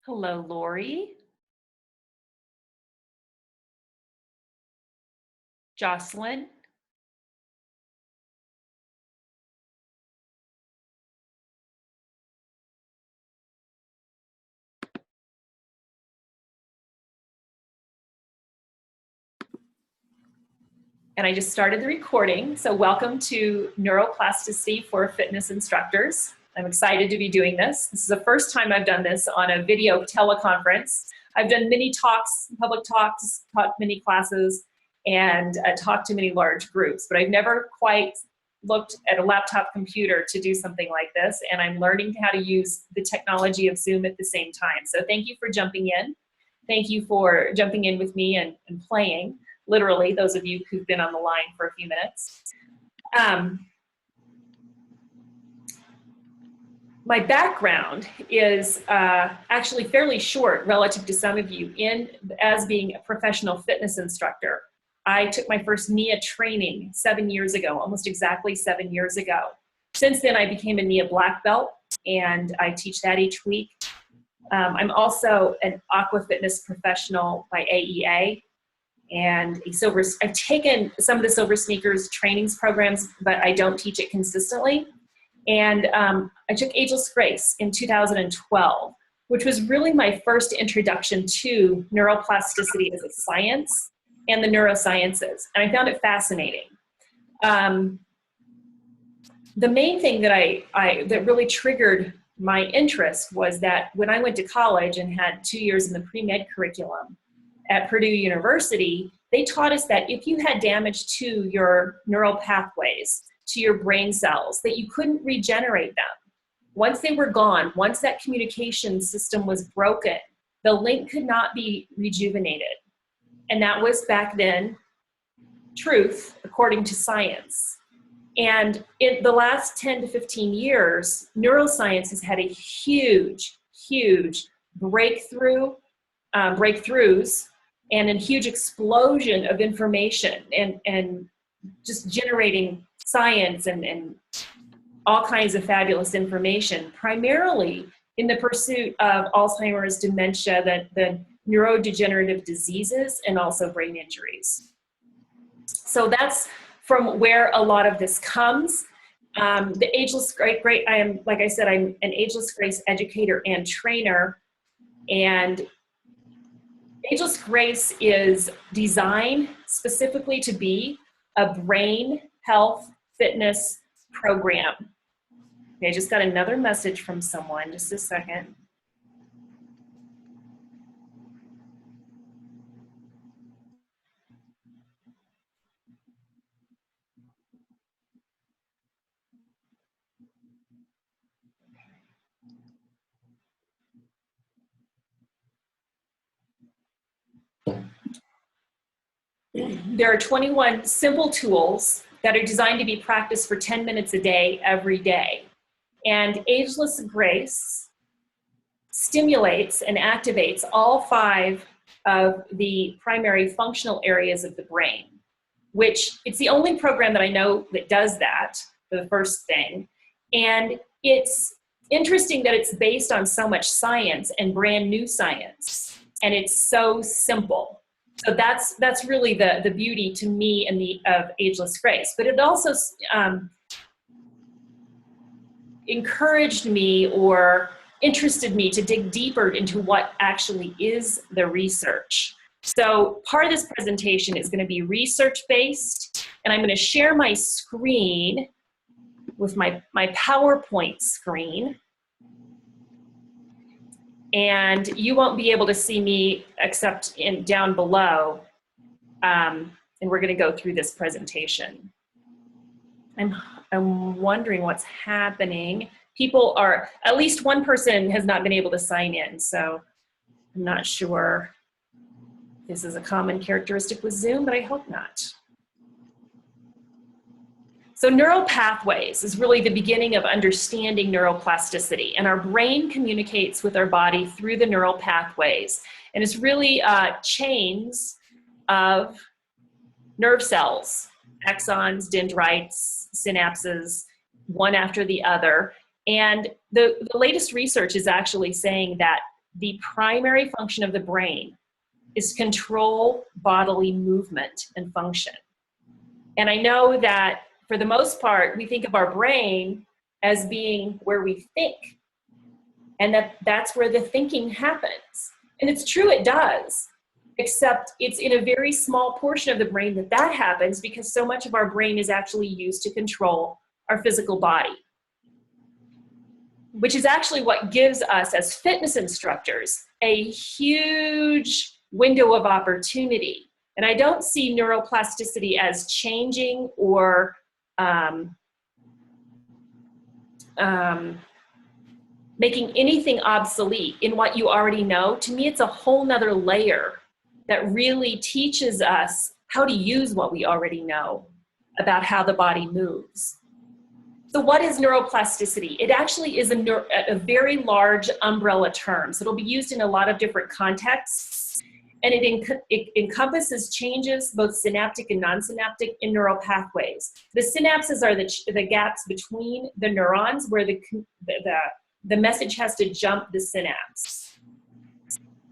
Hello, Lori. Jocelyn. And I just started the recording. So welcome to Neuroplasticity for Fitness Instructors. I'm excited to be doing this. This is the first time I've done this on a video teleconference. I've done many talks, public talks, taught many classes, and talked to many large groups, but I've never quite looked at a laptop computer to do something like this, and I'm learning how to use the technology of Zoom at the same time. So thank you for jumping in. Thank you for jumping in with me and playing. Literally, those of you who've been on the line for a few minutes. My background is actually fairly short relative to some of you as being a professional fitness instructor. I took my first NIA training 7 years ago, almost exactly 7 years ago. Since then, I became a NIA black belt, and I teach that each week. I'm also an aqua fitness professional by AEA, and I've taken some of the Silver Sneakers trainings programs, but I don't teach it consistently. And I took Ageless Grace in 2012, which was really my first introduction to neuroplasticity as a science and the neurosciences, and I found it fascinating. The main thing that really triggered my interest was that when I went to college and had 2 years in the pre-med curriculum at Purdue University, they taught us that if you had damage to your neural pathways, to your brain cells, that you couldn't regenerate them. Once they were gone, once that communication system was broken, the link could not be rejuvenated. And that was back then truth, according to science. And in the last 10 to 15 years, neuroscience has had a huge, huge breakthroughs and a huge explosion of information and just generating science and all kinds of fabulous information, primarily in the pursuit of Alzheimer's, dementia, the neurodegenerative diseases, and also brain injuries. So that's from where a lot of this comes. The Ageless Grace, like I said, I'm an Ageless Grace educator and trainer, and Ageless Grace is designed specifically to be a brain health fitness program. Okay, I just got another message from someone, just a second. There are 21 simple tools that are designed to be practiced for 10 minutes a day, every day. And Ageless Grace stimulates and activates all 5 of the primary functional areas of the brain, which it's the only program that I know that does that, the first thing. And it's interesting that it's based on so much science and brand new science, and it's so simple. So that's really the beauty to me and of Ageless Grace. But it also encouraged me or interested me to dig deeper into what actually is the research. So part of this presentation is going to be research-based, and I'm going to share my screen with my PowerPoint screen. And you won't be able to see me except down below. And we're going to go through this presentation. I'm wondering what's happening. People are, at least one person has not been able to sign in, so I'm not sure this is a common characteristic with Zoom, but I hope not. So neural pathways is really the beginning of understanding neuroplasticity, and our brain communicates with our body through the neural pathways, and it's really chains of nerve cells, axons, dendrites, synapses, one after the other. And the latest research is actually saying that the primary function of the brain is control bodily movement and function. And I know that for the most part, we think of our brain as being where we think, and that's where the thinking happens. And it's true, it does, except it's in a very small portion of the brain that happens, because so much of our brain is actually used to control our physical body, which is actually what gives us as fitness instructors a huge window of opportunity. And I don't see neuroplasticity as changing or making anything obsolete in what you already know. To me, it's a whole nother layer that really teaches us how to use what we already know about how the body moves. So what is neuroplasticity? It actually is a very large umbrella term. So it'll be used in a lot of different contexts, and it encompasses changes, both synaptic and non-synaptic, in neural pathways. The synapses are the gaps between the neurons where the message has to jump the synapse.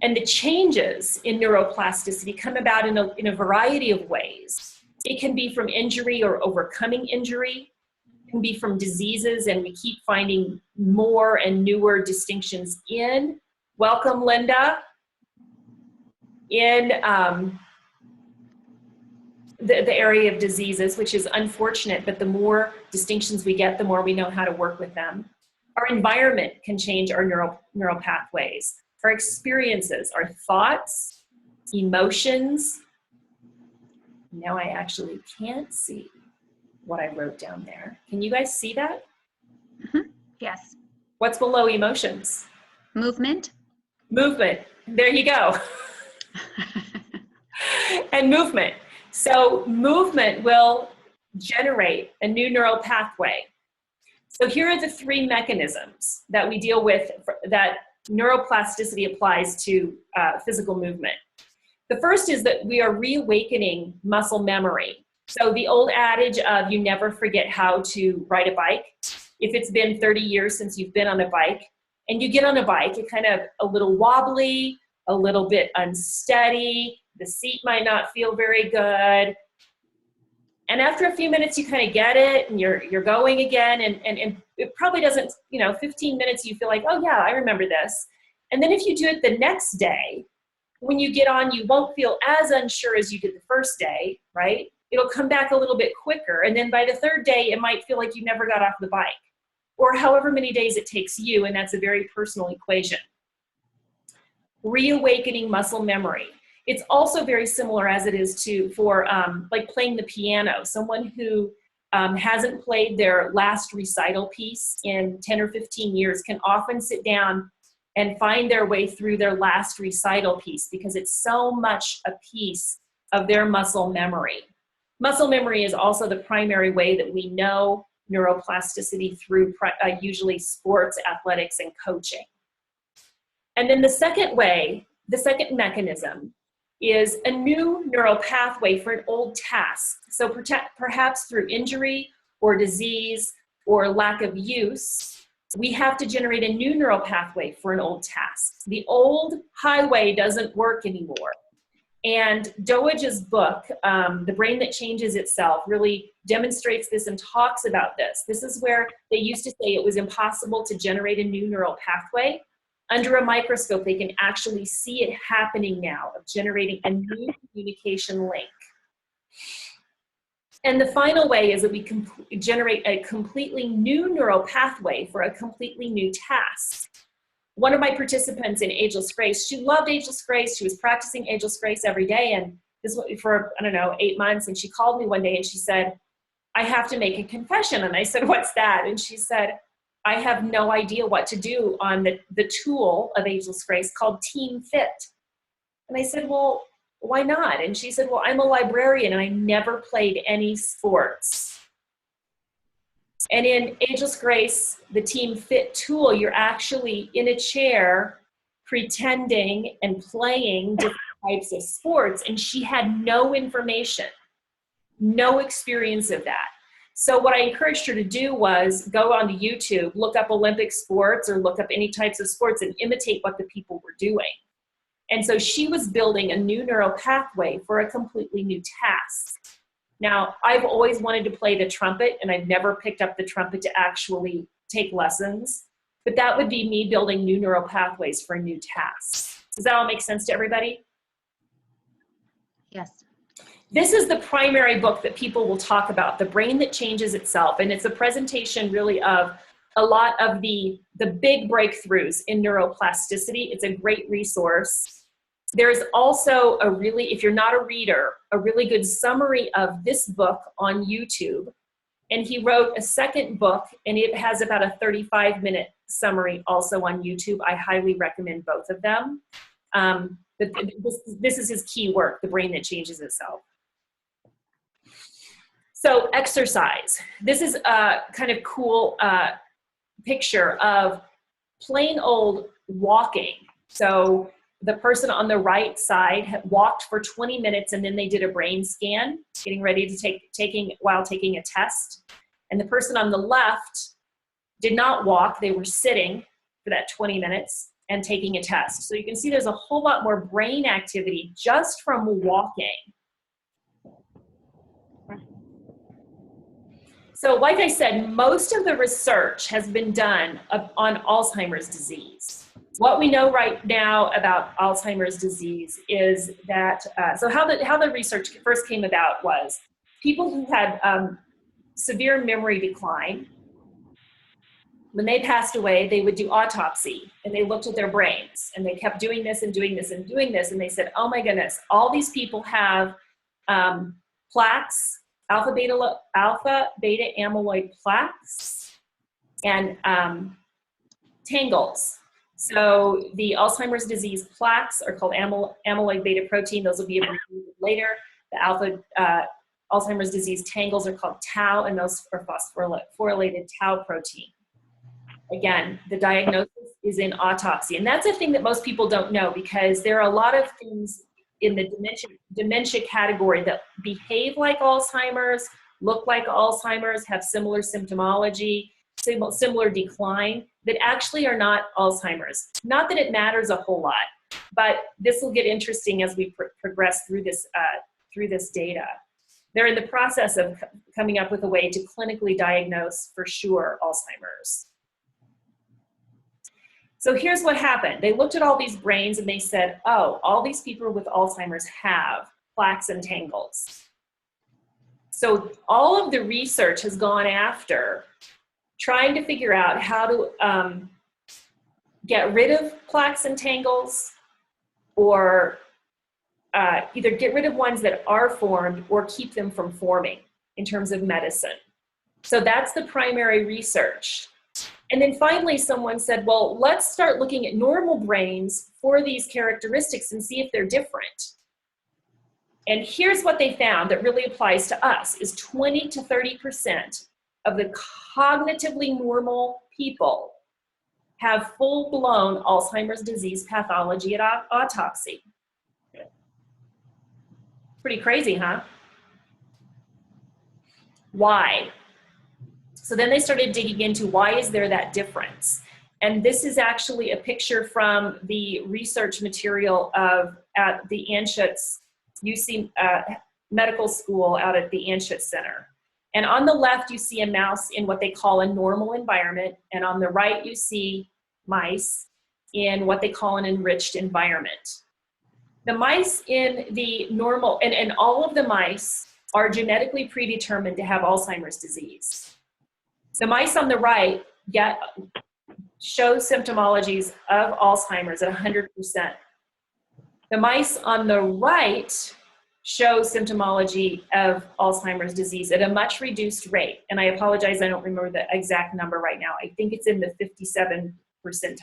And the changes in neuroplasticity come about in a variety of ways. It can be from injury or overcoming injury. It can be from diseases, and we keep finding more and newer distinctions in. Welcome, Linda. In the area of diseases, which is unfortunate, but the more distinctions we get, the more we know how to work with them. Our environment can change our neural pathways. Our experiences, our thoughts, emotions. Now I actually can't see what I wrote down there. Can you guys see that? Mm-hmm. Yes. What's below emotions? Movement. Movement. There you go. And movement. So movement will generate a new neural pathway. So here are the three mechanisms that we deal with that neuroplasticity applies to physical movement. The first is that we are reawakening muscle memory. So the old adage of you never forget how to ride a bike. If it's been 30 years since you've been on a bike, and you get on a bike, it's kind of a little wobbly, a little bit unsteady, the seat might not feel very good. And after a few minutes, you kind of get it, and you're going again, and it probably doesn't, 15 minutes, you feel like, oh yeah, I remember this. And then if you do it the next day, when you get on, you won't feel as unsure as you did the first day, right? It'll come back a little bit quicker. And then by the third day, it might feel like you never got off the bike, or however many days it takes you, and that's a very personal equation. Reawakening muscle memory. It's also very similar as it is for like playing the piano. Someone who hasn't played their last recital piece in 10 or 15 years can often sit down and find their way through their last recital piece because it's so much a piece of their muscle memory. Muscle memory is also the primary way that we know neuroplasticity through usually sports, athletics, and coaching. And then the second mechanism is a new neural pathway for an old task. So perhaps through injury or disease or lack of use, we have to generate a new neural pathway for an old task. The old highway doesn't work anymore. And Doidge's book, The Brain That Changes Itself, really demonstrates this and talks about this. This is where they used to say it was impossible to generate a new neural pathway. Under a microscope, they can actually see it happening now, of generating a new communication link. And the final way is that we can generate a completely new neural pathway for a completely new task. One of my participants in Ageless Grace, she loved Ageless Grace. She was practicing Ageless Grace every day, and this was for, 8 months. And she called me one day and she said, I have to make a confession. And I said, what's that? And she said, I have no idea what to do on the tool of Ageless Grace called Team Fit. And I said, well, why not? And she said, well, I'm a librarian and I never played any sports. And in Ageless Grace, the Team Fit tool, you're actually in a chair pretending and playing different types of sports. And she had no information, no experience of that. So what I encouraged her to do was go onto YouTube, look up Olympic sports or look up any types of sports and imitate what the people were doing. And so she was building a new neural pathway for a completely new task. Now, I've always wanted to play the trumpet, and I've never picked up the trumpet to actually take lessons, but that would be me building new neural pathways for new tasks. Does that all make sense to everybody? Yes. This is the primary book that people will talk about, The Brain That Changes Itself, and it's a presentation really of a lot of the big breakthroughs in neuroplasticity. It's a great resource. There's also a really, if you're not a reader, a really good summary of this book on YouTube. And he wrote a second book, and it has about a 35-minute summary also on YouTube. I highly recommend both of them. But this is his key work, The Brain That Changes Itself. So exercise. This is a kind of cool picture of plain old walking. So the person on the right side had walked for 20 minutes and then they did a brain scan, getting ready to while taking a test. And the person on the left did not walk, they were sitting for that 20 minutes and taking a test. So you can see there's a whole lot more brain activity just from walking. So like I said, most of the research has been done on Alzheimer's disease. What we know right now about Alzheimer's disease is that, so how the research first came about was people who had severe memory decline, when they passed away, they would do autopsy and they looked at their brains and they kept doing this and doing this and doing this. And they said, oh my goodness, all these people have plaques, alpha beta amyloid plaques, and tangles. So the Alzheimer's disease plaques are called amyloid beta protein. Those will be abbreviated later. The Alzheimer's disease tangles are called tau, and those are phosphorylated tau protein. Again, the diagnosis is in autopsy. And that's a thing that most people don't know, because there are a lot of things in the dementia category that behave like Alzheimer's, look like Alzheimer's, have similar symptomology, similar decline, that actually are not Alzheimer's. Not that it matters a whole lot, but this will get interesting as we progress through this data. They're in the process of coming up with a way to clinically diagnose for sure Alzheimer's. So here's what happened. They looked at all these brains and they said, oh, all these people with Alzheimer's have plaques and tangles. So all of the research has gone after trying to figure out how to get rid of plaques and tangles, or either get rid of ones that are formed or keep them from forming in terms of medicine. So that's the primary research. And then finally someone said, well, let's start looking at normal brains for these characteristics and see if they're different. And here's what they found that really applies to us, is 20 to 30% of the cognitively normal people have full-blown Alzheimer's disease pathology at autopsy. Pretty crazy, huh? Why? So then they started digging into why is there that difference? And this is actually a picture from the research material at the Anschutz UC Medical School out at the Anschutz Center. And on the left, you see a mouse in what they call a normal environment. And on the right, you see mice in what they call an enriched environment. The mice in the normal, and all of the mice are genetically predetermined to have Alzheimer's disease. The mice on the right show symptomologies of Alzheimer's at 100%. The mice on the right show symptomology of Alzheimer's disease at a much reduced rate. And I apologize, I don't remember the exact number right now. I think it's in the 57 percentile.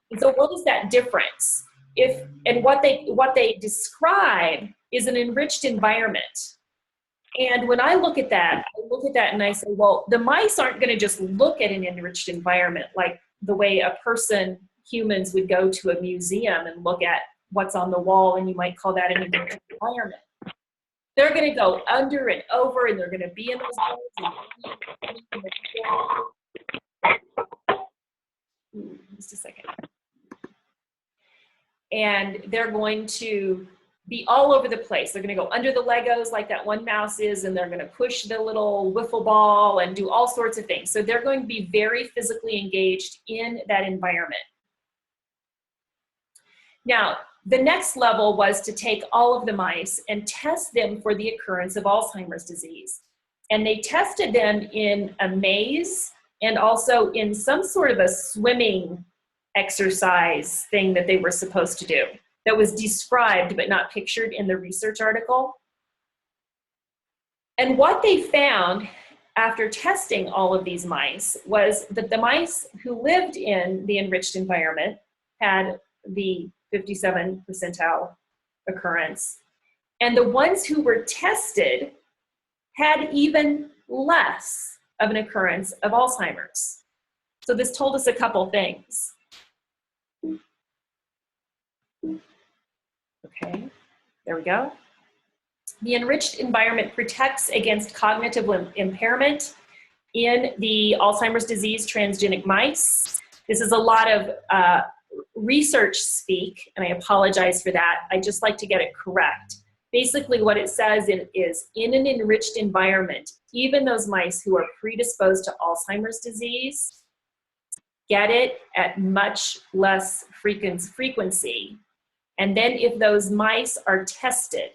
And so what is that difference? What they describe is an enriched environment. And when I look at that and I say, well, the mice aren't going to just look at an enriched environment like the way humans would go to a museum and look at what's on the wall, and you might call that an enriched environment. They're going to go under and over, and they're going to be in those bones. Just a second. And they're going to be all over the place. They're going to go under the Legos like that one mouse is, and they're going to push the little wiffle ball and do all sorts of things. So they're going to be very physically engaged in that environment. Now, the next level was to take all of the mice and test them for the occurrence of Alzheimer's disease. And they tested them in a maze and also in some sort of a swimming exercise thing that they were supposed to do that was described but not pictured in the research article. And what they found after testing all of these mice was that the mice who lived in the enriched environment had the 57 percentile occurrence, and the ones who were tested had even less of an occurrence of Alzheimer's. So this told us a couple things. Okay, there we go. The enriched environment protects against cognitive impairment in the Alzheimer's disease transgenic mice. This is a lot of research speak, and I apologize for that. I just like to get it correct. Basically what it says is in an enriched environment, even those mice who are predisposed to Alzheimer's disease get it at much less frequency. And then if those mice are tested,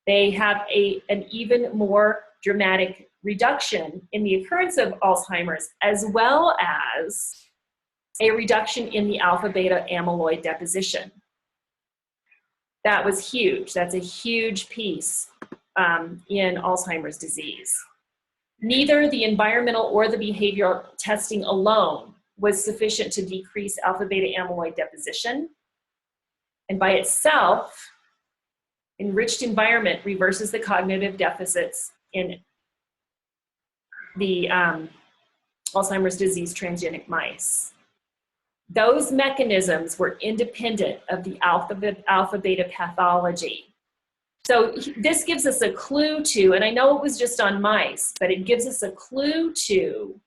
they have an even more dramatic reduction in the occurrence of Alzheimer's, as well as a reduction in the alpha-beta amyloid deposition. That was huge. That's a huge piece in Alzheimer's disease. Neither the environmental or the behavioral testing alone was sufficient to decrease alpha-beta amyloid deposition. And by itself, enriched environment reverses the cognitive deficits in the Alzheimer's disease transgenic mice. Those mechanisms were independent of the alpha-beta pathology. So this gives us a clue to, and I know it was just on mice, but it gives us a clue to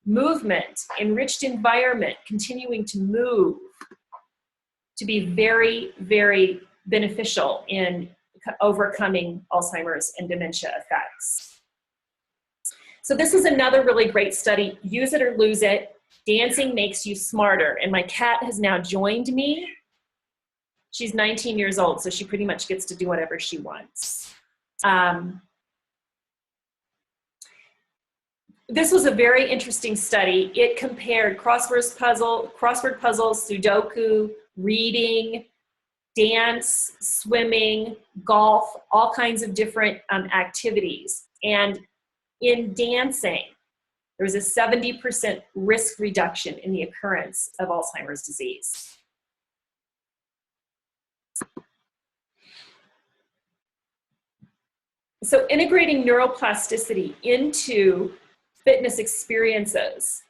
movement, enriched environment, continuing to move, to be very, very beneficial in overcoming Alzheimer's and dementia effects. So this is another really great study. Use it or lose it. Dancing makes you smarter. And my cat has now joined me. She's 19 years old, so she pretty much gets to do whatever she wants. This was a very interesting study. It compared crossword puzzles, Sudoku, reading, dance, swimming, golf, all kinds of different activities. And in dancing, there was a 70% risk reduction in the occurrence of Alzheimer's disease. So integrating neuroplasticity into fitness experiences,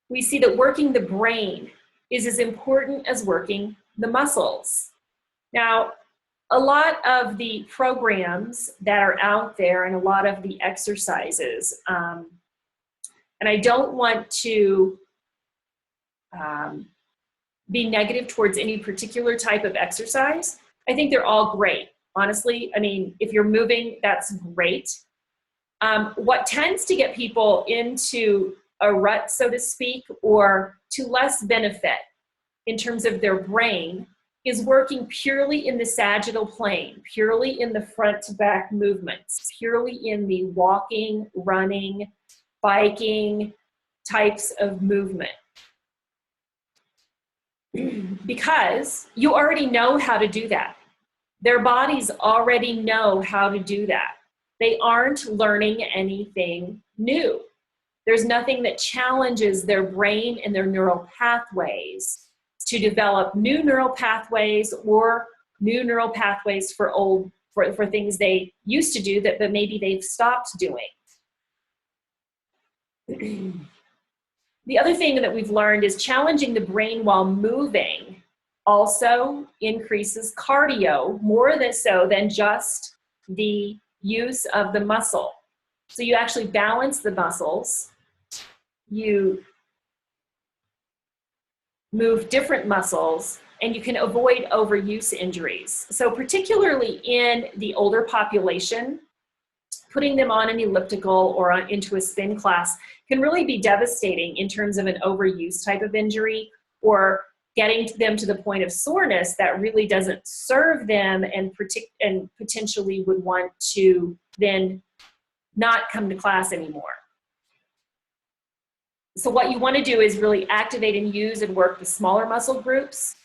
we see that working the brain is as important as working the muscles. Now, a lot of the programs that are out there and a lot of the exercises, and I don't want to be negative towards any particular type of exercise. I think they're all great. Honestly, I mean, if you're moving, that's great. What tends to get people into a rut, so to speak, or to less benefit in terms of their brain is working purely in the sagittal plane, purely in the front to back movements, purely in the walking, running, biking types of movement. Because you already know how to do that. Their bodies already know how to do that. They aren't learning anything new. There's nothing that challenges their brain and their neural pathways to develop new neural pathways or new neural pathways for things they used to do that but maybe they've stopped doing. The other thing that we've learned is challenging the brain while moving also increases cardio more so than just the use of the muscle. So you actually balance the muscles, you move different muscles, and you can avoid overuse injuries. So particularly in the older population, putting them on an elliptical or into a spin class can really be devastating in terms of an overuse type of injury, or getting them to the point of soreness that really doesn't serve them, and potentially would want to then not come to class anymore. So what you want to do is really activate and use and work the smaller muscle groups.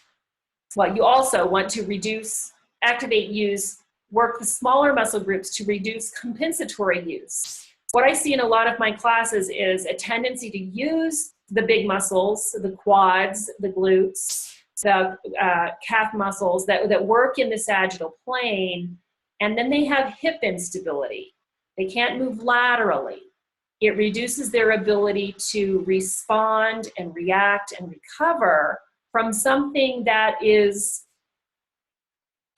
Well, you also want to reduce, activate, use, work the smaller muscle groups to reduce compensatory use. What I see in a lot of my classes is a tendency to use the big muscles, the quads, the glutes, the calf muscles that work in the sagittal plane, and then they have hip instability. They can't move laterally. It reduces their ability to respond and react and recover from something that is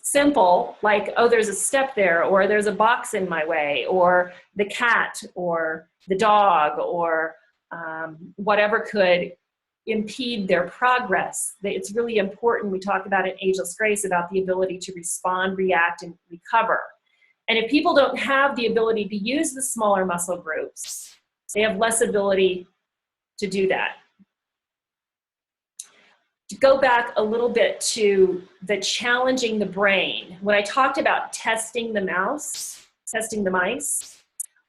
simple, like, oh, there's a step there, or there's a box in my way, or the cat, or the dog, or whatever could impede their progress. It's really important, we talk about in Ageless Grace, about the ability to respond, react, and recover. And if people don't have the ability to use the smaller muscle groups, they have less ability to do that. To go back a little bit to the challenging the brain, when I talked about testing the mice,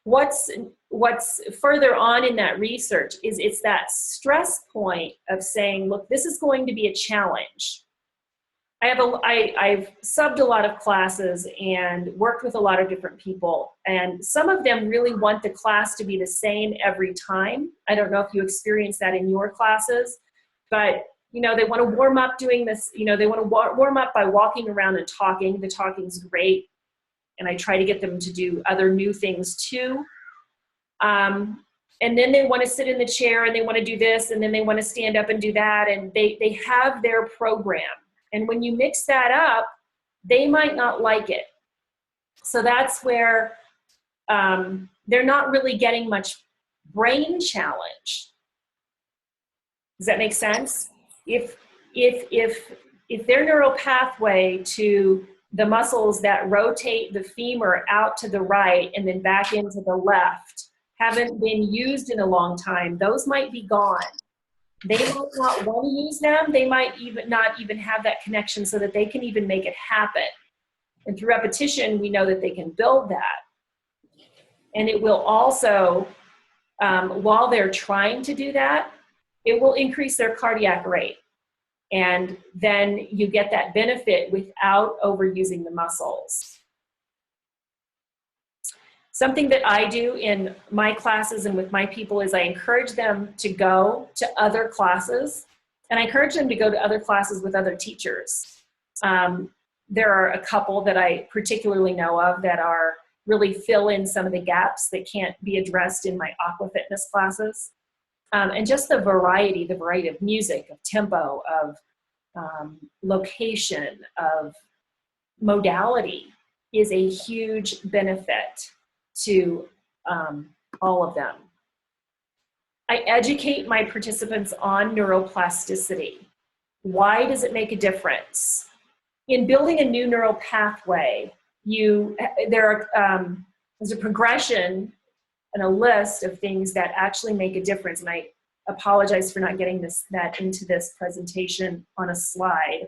what's further on in that research is it's that stress point of saying, look, this is going to be a challenge. I've subbed a lot of classes and worked with a lot of different people, and some of them really want the class to be the same every time. I don't know if you experience that in your classes, but you know, they want to warm up doing this, you know, they want to warm up by walking around and talking. The talking's great, and I try to get them to do other new things too. And then they want to sit in the chair, and they want to do this, and then they want to stand up and do that, and they have their program. And when you mix that up, they might not like it. So that's where they're not really getting much brain challenge. Does that make sense? If their neural pathway to the muscles that rotate the femur out to the right and then back into the left haven't been used in a long time, those might be gone. They might not want to use them. They might not even have that connection so that they can even make it happen. And through repetition, we know that they can build that. And it will also, while they're trying to do that, it will increase their cardiac rate. And then you get that benefit without overusing the muscles. Something that I do in my classes and with my people is I encourage them to go to other classes, and I encourage them to go to other classes with other teachers. There are a couple that I particularly know of that are really fill in some of the gaps that can't be addressed in my aqua fitness classes. And just the variety of music, of tempo, of location, of modality is a huge benefit to all of them. I educate my participants on neuroplasticity. Why does it make a difference? In building a new neural pathway, there's a progression and a list of things that actually make a difference. And I apologize for not getting that into this presentation on a slide.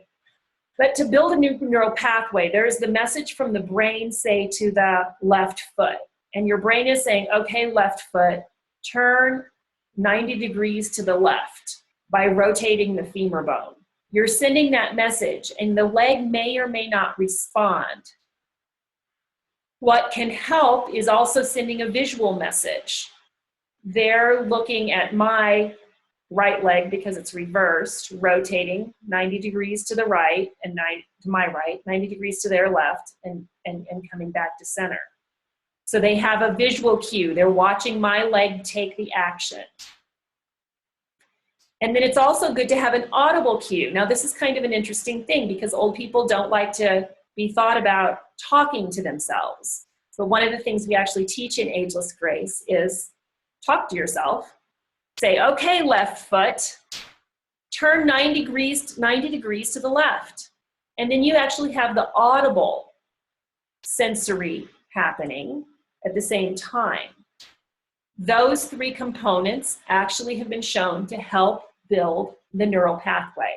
But to build a new neural pathway, there's the message from the brain, say, to the left foot. And your brain is saying, okay, left foot, turn 90 degrees to the left by rotating the femur bone. You're sending that message, and the leg may or may not respond. What can help is also sending a visual message. They're looking at my right leg because it's reversed, rotating 90 degrees to the right and to my right, 90 degrees to their left, and coming back to center. So they have a visual cue. They're watching my leg take the action. And then it's also good to have an audible cue. Now, this is kind of an interesting thing because old people don't like to be thought about talking to themselves. So one of the things we actually teach in Ageless Grace is talk to yourself. Say, okay, left foot, turn 90 degrees to the left. And then you actually have the audible sensory happening at the same time. Those three components actually have been shown to help build the neural pathway.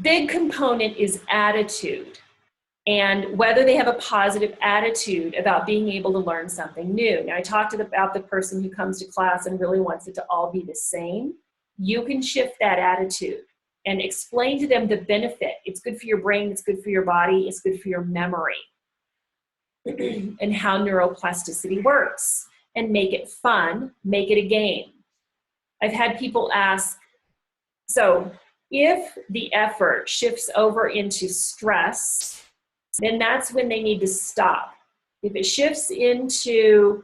Big component is attitude, and whether they have a positive attitude about being able to learn something new. Now, I talked about the person who comes to class and really wants it to all be the same. You can shift that attitude and explain to them the benefit. It's good for your brain, it's good for your body, it's good for your memory, and how neuroplasticity works, and make it fun, make it a game. I've had people ask, so if the effort shifts over into stress, then that's when they need to stop. If it shifts into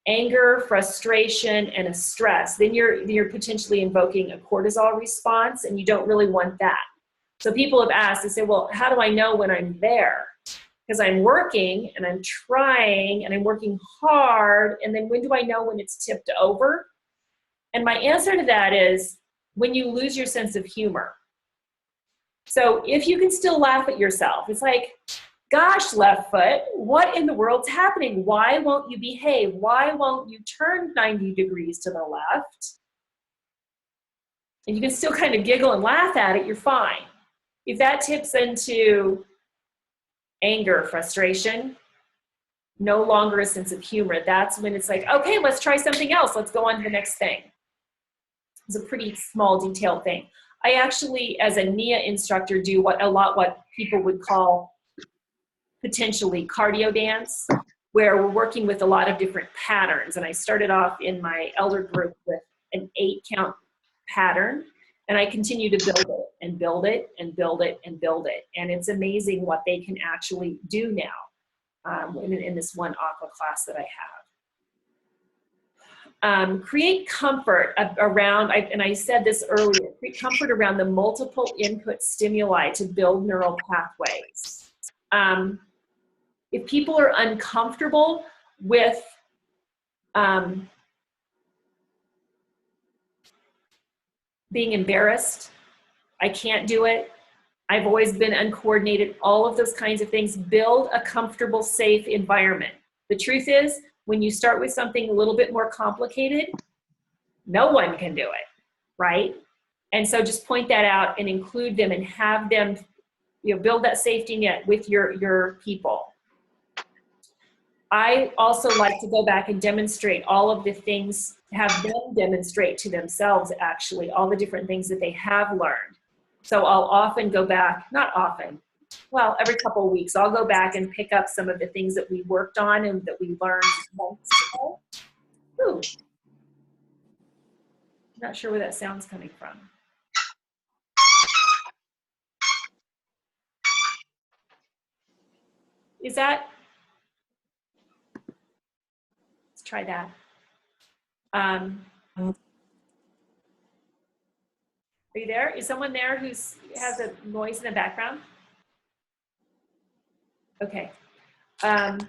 anger, frustration, and a stress, then you're potentially invoking a cortisol response, and you don't really want that. So people have asked, they say, well, how do I know when I'm there? Because I'm working and I'm trying and I'm working hard, and then when do I know when it's tipped over? And my answer to that is when you lose your sense of humor. So if you can still laugh at yourself, it's like, gosh, left foot, what in the world's happening? Why won't you behave? Why won't you turn 90 degrees to the left? And you can still kind of giggle and laugh at it, you're fine. If that tips into anger, frustration, no longer a sense of humor, that's when it's like, okay, let's try something else. Let's go on to the next thing. It's a pretty small, detailed thing. I actually, as a NIA instructor, do what people would call potentially cardio dance, where we're working with a lot of different patterns. And I started off in my elder group with an 8-count pattern, and I continue to build it and build it and build it and build it. And it's amazing what they can actually do now in this one aqua class that I have. Create comfort around, and I said this earlier, create comfort around the multiple input stimuli to build neural pathways. If people are uncomfortable with being embarrassed, I can't do it, I've always been uncoordinated, all of those kinds of things, build a comfortable, safe environment. The truth is, when you start with something a little bit more complicated, no one can do it, right? And so just point that out and include them and have them, build that safety net with your people. I also like to go back and demonstrate all of the things, have them demonstrate to themselves actually all the different things that they have learned. So I'll often go back, not often, well, every couple of weeks, I'll go back and pick up some of the things that we worked on and that we learned months ago. Ooh. Not sure where that sound's coming from. Is that? Let's try that. Are you there? Is someone there who has a noise in the background? Okay. And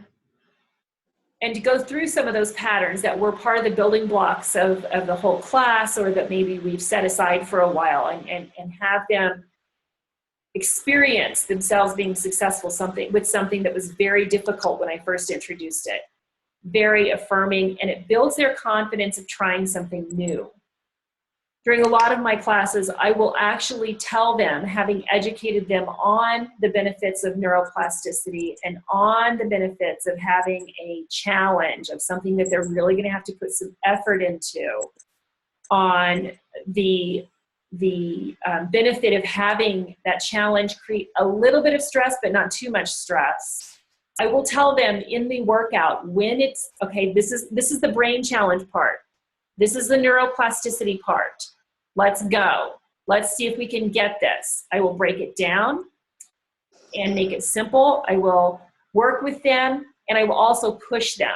to go through some of those patterns that were part of the building blocks of the whole class, or that maybe we've set aside for a while, and have them experience themselves being successful with something that was very difficult when I first introduced it. Very affirming, and it builds their confidence of trying something new. During a lot of my classes, I will actually tell them, having educated them on the benefits of neuroplasticity and on the benefits of having a challenge of something that they're really going to have to put some effort into, on the benefit of having that challenge create a little bit of stress, but not too much stress. I will tell them in the workout when it's, okay, this is the brain challenge part. This is the neuroplasticity part. Let's go. Let's see if we can get this. I will break it down and make it simple. I will work with them, and I will also push them.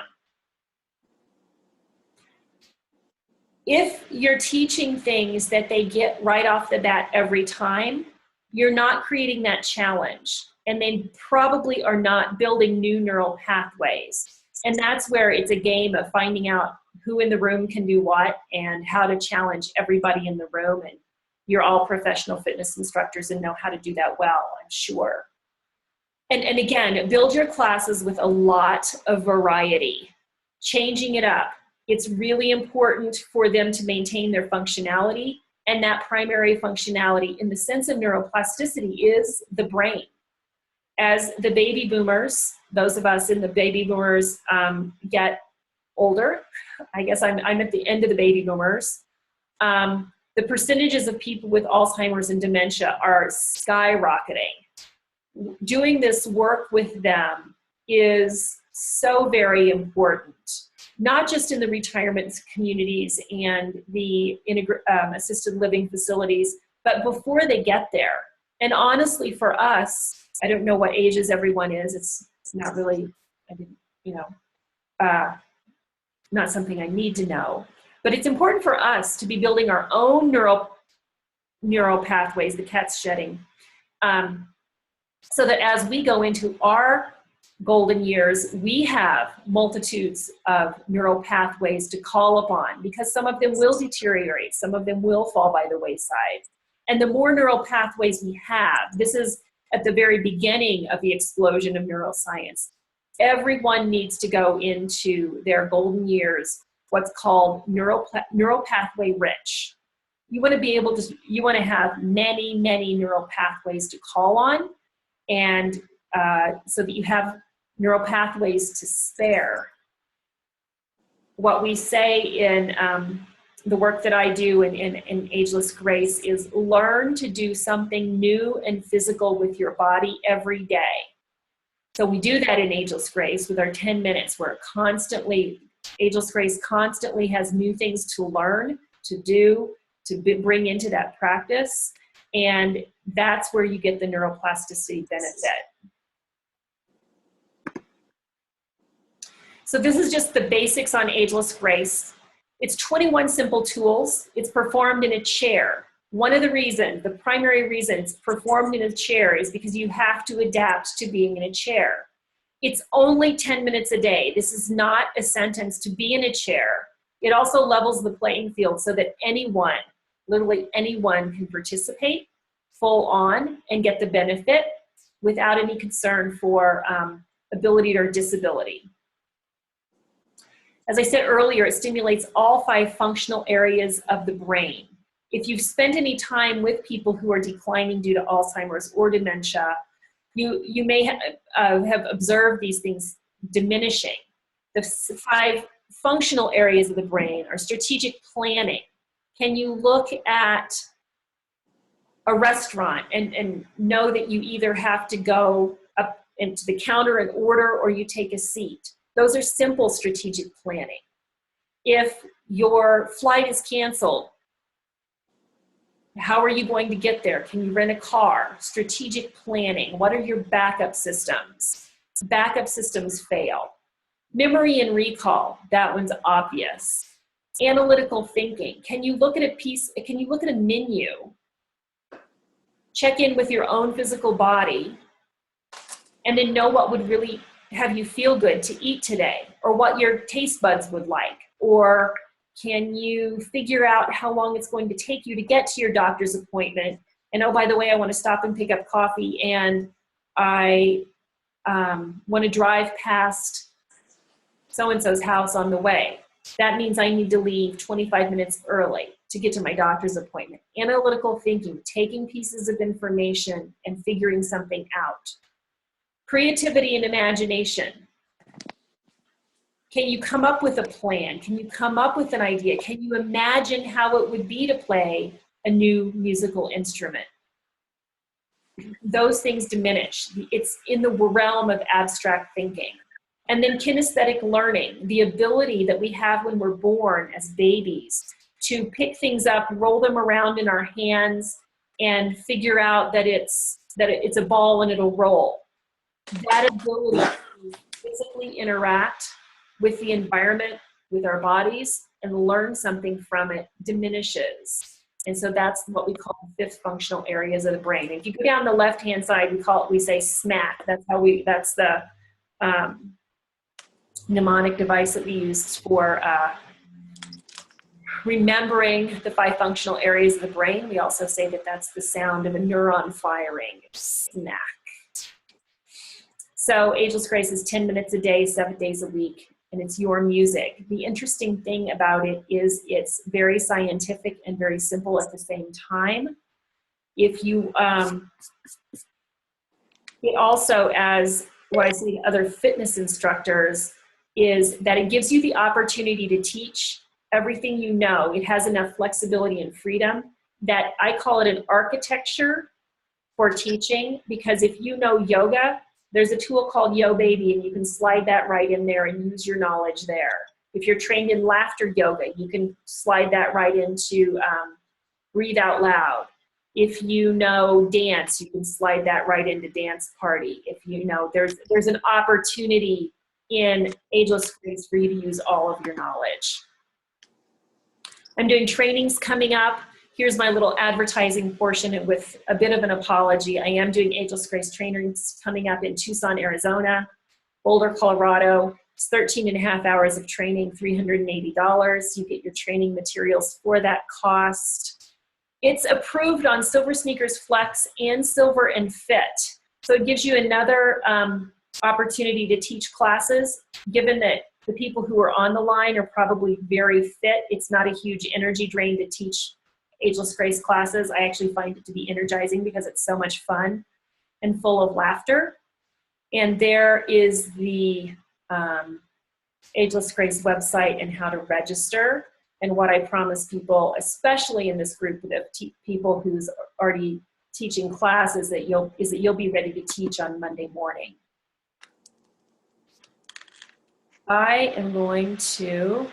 If you're teaching things that they get right off the bat every time, you're not creating that challenge, and they probably are not building new neural pathways. And that's where it's a game of finding out who in the room can do what and how to challenge everybody in the room. And you're all professional fitness instructors and know how to do that well, I'm sure. And again, build your classes with a lot of variety, changing it up. It's really important for them to maintain their functionality, and that primary functionality in the sense of neuroplasticity is the brain. As the baby boomers, those of us in the baby boomers get older, I guess I'm at the end of the baby boomers, the percentages of people with Alzheimer's and dementia are skyrocketing. Doing this work with them is so very important, not just in the retirement communities and the assisted living facilities, but before they get there. And honestly, for us, I don't know what ages everyone is. It's not really, not something I need to know. But it's important for us to be building our own neural pathways, the cat's shedding, so that as we go into our golden years, we have multitudes of neural pathways to call upon, because some of them will deteriorate, some of them will fall by the wayside. And the more neural pathways we have, this is at the very beginning of the explosion of neuroscience. Everyone needs to go into their golden years, what's called neural pathway rich. You want to be able to, you want to have many, many neural pathways to call on, and so that you have neural pathways to spare. What we say in the work that I do in Ageless Grace is learn to do something new and physical with your body every day. So we do that in Ageless Grace with our 10 minutes, where Ageless Grace constantly has new things to learn, to do, to bring into that practice. And that's where you get the neuroplasticity benefit. So this is just the basics on Ageless Grace. It's 21 simple tools. It's performed in a chair. One of the reasons, the primary reason it's performed in a chair is because you have to adapt to being in a chair. It's only 10 minutes a day. This is not a sentence to be in a chair. It also levels the playing field so that anyone, literally anyone, can participate full on and get the benefit without any concern for ability or disability. As I said earlier, it stimulates all 5 functional areas of the brain. If you've spent any time with people who are declining due to Alzheimer's or dementia, you may have observed these things diminishing. The 5 functional areas of the brain are strategic planning. Can you look at a restaurant and know that you either have to go up into the counter and order, or you take a seat? Those are simple strategic planning. If your flight is canceled, how are you going to get there? Can you rent a car? Strategic planning. What are your backup systems? Backup systems fail. Memory and recall, that one's obvious. Analytical thinking. Can you look at a menu? Check in with your own physical body and then know what would really have you feel good to eat today, or what your taste buds would like. Or can you figure out how long it's going to take you to get to your doctor's appointment? And oh, by the way, I want to stop and pick up coffee, and I want to drive past so-and-so's house on the way. That means I need to leave 25 minutes early to get to my doctor's appointment. Analytical thinking, taking pieces of information and figuring something out. Creativity and imagination. Can you come up with a plan? Can you come up with an idea? Can you imagine how it would be to play a new musical instrument? Those things diminish. It's in the realm of abstract thinking. And then kinesthetic learning, the ability that we have when we're born as babies to pick things up, roll them around in our hands, and figure out that it's a ball and it'll roll. That ability to physically interact with the environment, with our bodies, and learn something from it diminishes. And so that's what we call the 5th functional areas of the brain. If you go down the left-hand side, we say SMAC. That's the mnemonic device that we use for remembering the 5 functional areas of the brain. We also say that that's the sound of a neuron firing, SMAC. So Ageless Grace is 10 minutes a day, 7 days a week, and it's your music. The interesting thing about it is it's very scientific and very simple at the same time. If you, it also, as what I say to other fitness instructors, is that it gives you the opportunity to teach everything you know. It has enough flexibility and freedom that I call it an architecture for teaching, because if you know yoga, there's a tool called Yo Baby, and you can slide that right in there and use your knowledge there. If you're trained in laughter yoga, you can slide that right into Breathe Out Loud. If you know dance, you can slide that right into Dance Party. If you know, there's an opportunity in Ageless Grace for you to use all of your knowledge. I'm doing trainings coming up. Here's my little advertising portion, and with a bit of an apology, I am doing Ageless Grace trainings coming up in Tucson, Arizona, Boulder, Colorado. It's 13 and a half hours of training, $380. You get your training materials for that cost. It's approved on Silver Sneakers Flex and Silver and Fit. So it gives you another opportunity to teach classes, given that the people who are on the line are probably very fit. It's not a huge energy drain to teach Ageless Grace classes. I actually find it to be energizing because it's so much fun and full of laughter. And there is the Ageless Grace website and how to register. And what I promise people, especially in this group of people who's already teaching classes, that you'll be ready to teach on Monday morning. I am going to,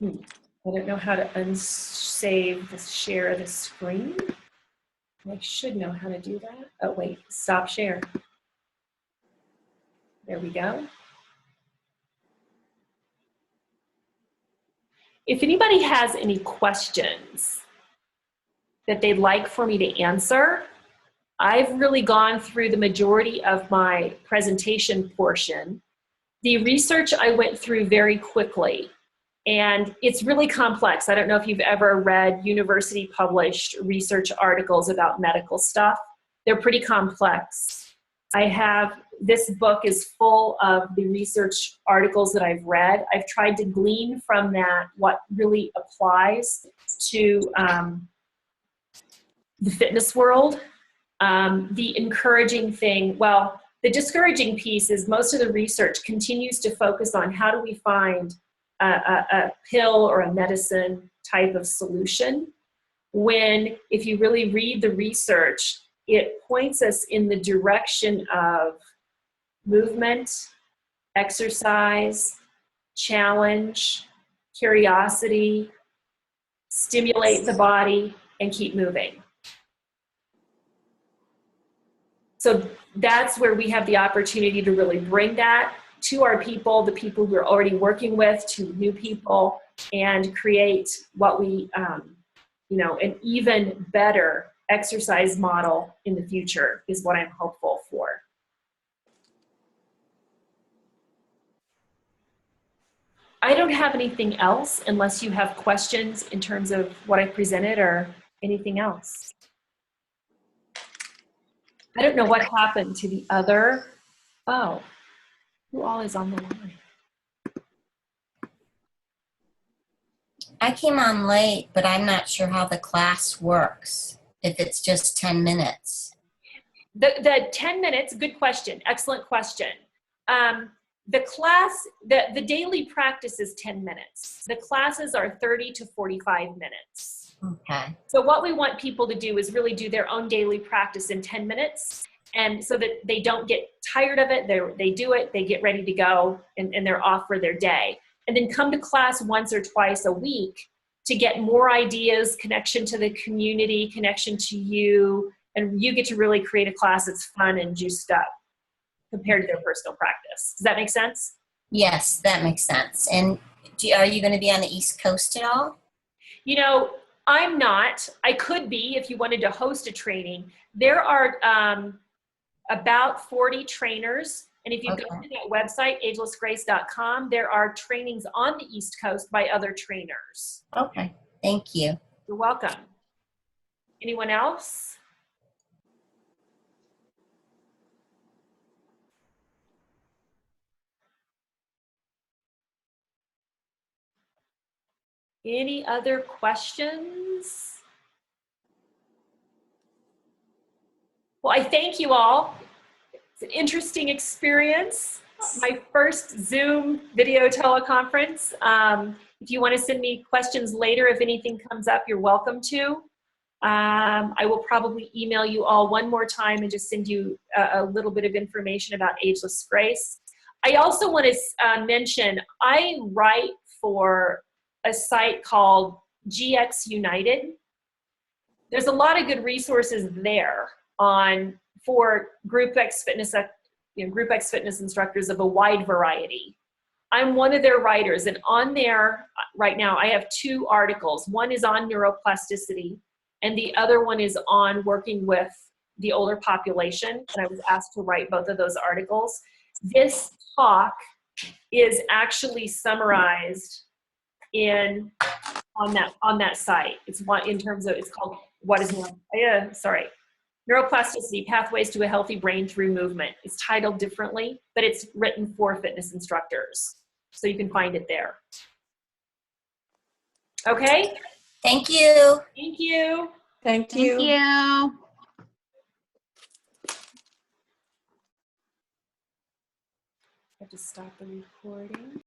I don't know how to unsave the share the screen. I should know how to do that. Oh wait, stop share. There we go. If anybody has any questions that they'd like for me to answer, I've really gone through the majority of my presentation portion. The research I went through very quickly, and it's really complex. I don't know if you've ever read university published research articles about medical stuff. They're pretty complex. This book is full of the research articles that I've read. I've tried to glean from that what really applies to the fitness world. The encouraging thing, well, the discouraging piece is most of the research continues to focus on how do we find a pill or a medicine type of solution, when if you really read the research, it points us in the direction of movement, exercise, challenge, curiosity, stimulate the body, and keep moving. So that's where we have the opportunity to really bring that to our people, the people we're already working with, to new people, and create what we, an even better exercise model in the future is what I'm hopeful for. I don't have anything else unless you have questions in terms of what I presented or anything else. I don't know what happened to the other, who all is on the line? I came on late, but I'm not sure how the class works, if it's just 10 minutes. The 10 minutes, good question, excellent question. The class, the daily practice is 10 minutes. The classes are 30 to 45 minutes. Okay. So what we want people to do is really do their own daily practice in 10 minutes, and so that they don't get tired of it, they do it, they get ready to go, and they're off for their day. And then come to class once or twice a week to get more ideas, connection to the community, connection to you, and you get to really create a class that's fun and juiced up compared to their personal practice. Does that make sense? Yes, that makes sense. And are you going to be on the East Coast at all? You know, I'm not. I could be if you wanted to host a training. There are about 40 trainers. And if you go to that website, agelessgrace.com, there are trainings on the East Coast by other trainers. Okay, thank you. You're welcome. Anyone else? Any other questions? Well, I thank you all. It's an interesting experience. My first Zoom video teleconference. If you want to send me questions later, if anything comes up, you're welcome to. I will probably email you all one more time and just send you a little bit of information about Ageless Grace. I also want to mention, I write for a site called GX United. There's a lot of good resources there for Group X Fitness, Group X Fitness instructors of a wide variety. I'm one of their writers, and on there right now I have 2 articles. One is on neuroplasticity, and the other one is on working with the older population, and I was asked to write both of those articles. This talk is actually summarized on that site. It's called Neuroplasticity, Pathways to a Healthy Brain Through Movement. It's titled differently, but it's written for fitness instructors. So you can find it there. Okay? Thank you. Thank you. Thank you. Thank you. I have to stop the recording.